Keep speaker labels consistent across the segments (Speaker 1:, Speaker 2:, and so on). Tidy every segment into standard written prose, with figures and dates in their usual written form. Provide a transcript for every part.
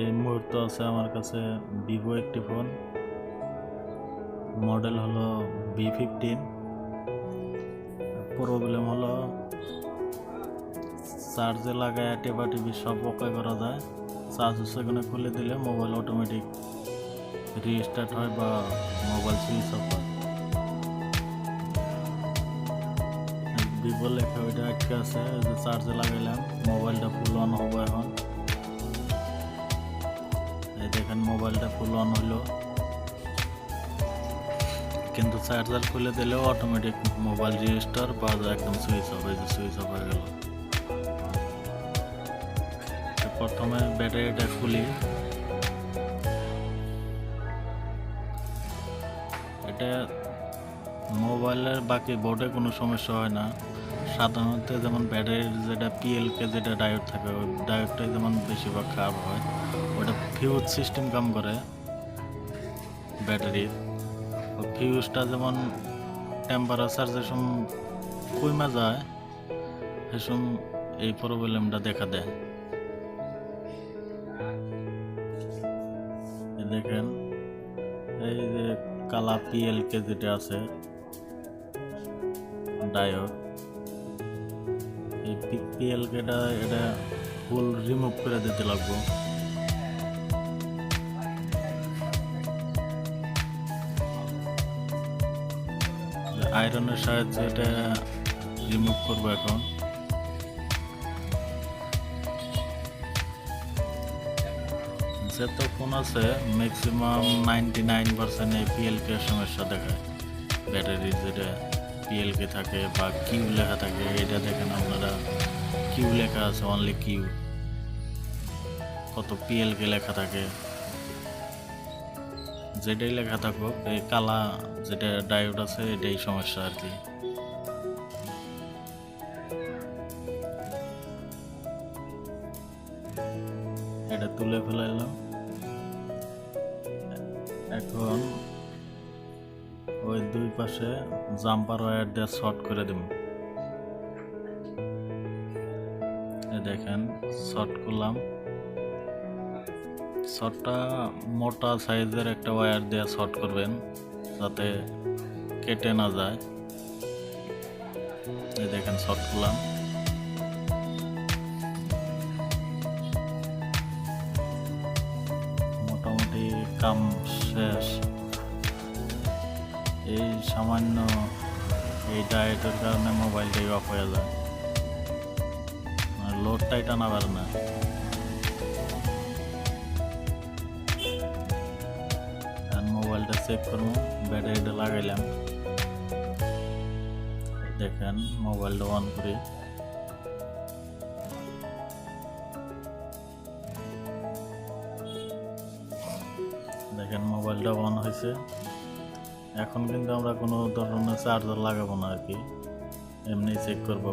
Speaker 1: এই মুহূর্তে আছে আমার কাছে ভিভো একটি ফোন, মডেল হলো V15। প্রবলেম হলো চার্জে লাগায় টেপা টিপি সব ওকে করা যায়, চার্জ সেখানে খুলে দিলে মোবাইল অটোমেটিক রিস্টার্ট হয় বা মোবাইল সুইচ অফ হয়। ভিভো লেখা ওইটা আটকে আছে, যে চার্জে লাগাইলাম মোবাইলটা ফুল অন হবো এখন। এই দেখেন মোবাইলটা ফুল অন হইলো, কিন্তু চার্জার খুলে দিলেও অটোমেটিক মোবাইল রেজিস্টার বা একদম সুইচ অফ, এই যে সুইচ অফ হয়ে গেল। প্রথমে ব্যাটারিটা খুলি, এটা মোবাইলের বাকি বোর্ডে কোনো সমস্যা হয় না। সাধারণত যেমন ব্যাটারির যেটা পিএলকে যেটা ডায়োড থাকে, ওই ডায়োডটাই যেমন বেশিরভাগ খারাপ হয়। ওটা ফিউজ সিস্টেম কাম করে ব্যাটারির। ওই ফিউজটা যেমন টেম্পারেচার যে সময় কমে যায় সে সময় এই প্রবলেমটা দেখা দেয়। দেখেন এই যে কালা পিএলকে যেটা আছে ডায়োড, এই পিএলকেটা এটা ফুল রিমুভ করে দিতে লাগবে। আয়রনের সাহায্যে এটা রিমুভ করবো এখন। যত ফোন আছে ম্যাক্সিমাম 99% এই পিএলকে সমস্যা দেখায়। ব্যাটারির যেটা পিএলকে থাকে বা কিউ লেখা থাকে, এটা দেখেন আপনারা কিউ লেখা আছে, অনলি কিউ। কত পিএলকে লেখা থাকে, যেটাই লেখা থাকুক এই কালা যেটা ডায়োড আছে এটাই সমস্যা আর কি। এটা তুলে ফেলাইলাম। এখন ওই দুই পাশে জাম্পার ওয়্যার দিয়ে শর্ট করে দেব। দেখেন শর্ট করলাম, শর্টটা মোটা সাইজের একটা ওয়্যার দিয়ে শর্ট করবেন যাতে কেটে না যায়। এই দেখেন শর্ট করলাম। মোটামুটি কাম শেষ। এই সামান্য এই ডায়েটের কারণে মোবাইলটাই অফ হয়ে যায়, লোডটাই টানা পারে না। মোবাইলটা চেক করবো, ব্যাটারিটা লাগাইলাম। দেখেন মোবাইলটা অন করি, দেখেন মোবাইলটা অন হয়েছে। এখন কিন্তু আমরা কোনো ধরনের চার্জার লাগাবো না আর কি, এমনি চেক করবো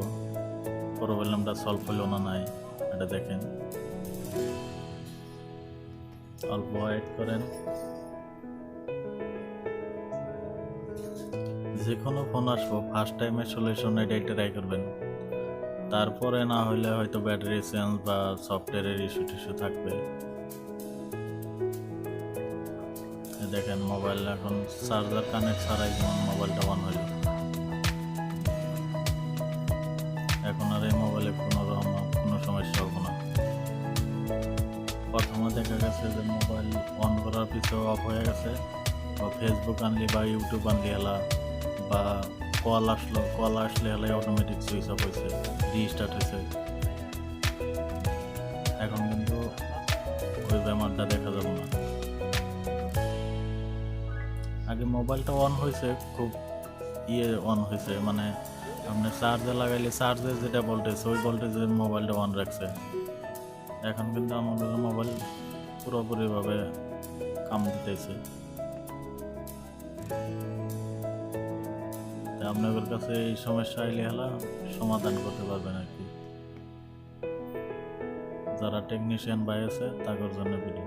Speaker 1: প্রবলেমটা সলভ হলো না নাই। এটা দেখেন, অল্প ওয়েট করেন। যে কোনো ফোন আসবো ফার্স্ট টাইমে সলিউশন এটাই ট্রাই করবেন, তারপরে না হলে হয়তো ব্যাটারি চেঞ্জ বা সফটওয়্যারের ইস্যু টিস্যু থাকবে। দেখেন মোবাইল এখন চার্জার কানেক্ট ছাড়াই যেমন মোবাইলটা অন হইল। এখন আর এই মোবাইলে কোনো সমস্যা হবে না। প্রথমে দেখা গেছে যে মোবাইল অন করার পিছনে অফ হয়ে গেছে, বা ফেসবুক আনলি বা ইউটিউব আনলি হেলা, বা কল আসলে হেলে অটোমেটিক সুইচ অফ হয়েছে, রিস্টার্ট হয়েছে। এখন কিন্তু ওই ব্যাপারটা দেখা যাবে না। আগে মোবাইলটা অন হয়েছে, খুব অন হয়েছে, মানে আপনি চার্জে লাগাইলে চার্জের যেটা ভোল্টেজ ওই ভোল্টেজে মোবাইলটা অন রাখছে। এখন কিন্তু আমাদের মোবাইল পুরোপুরিভাবে কাম দিতেছে। আপনাদের কাছে এই সমস্যা আইলে হলো সমাধান করতে পারবেন আর কি। যারা টেকনিশিয়ান ভাই আছে তাদের জন্য ভিডিও।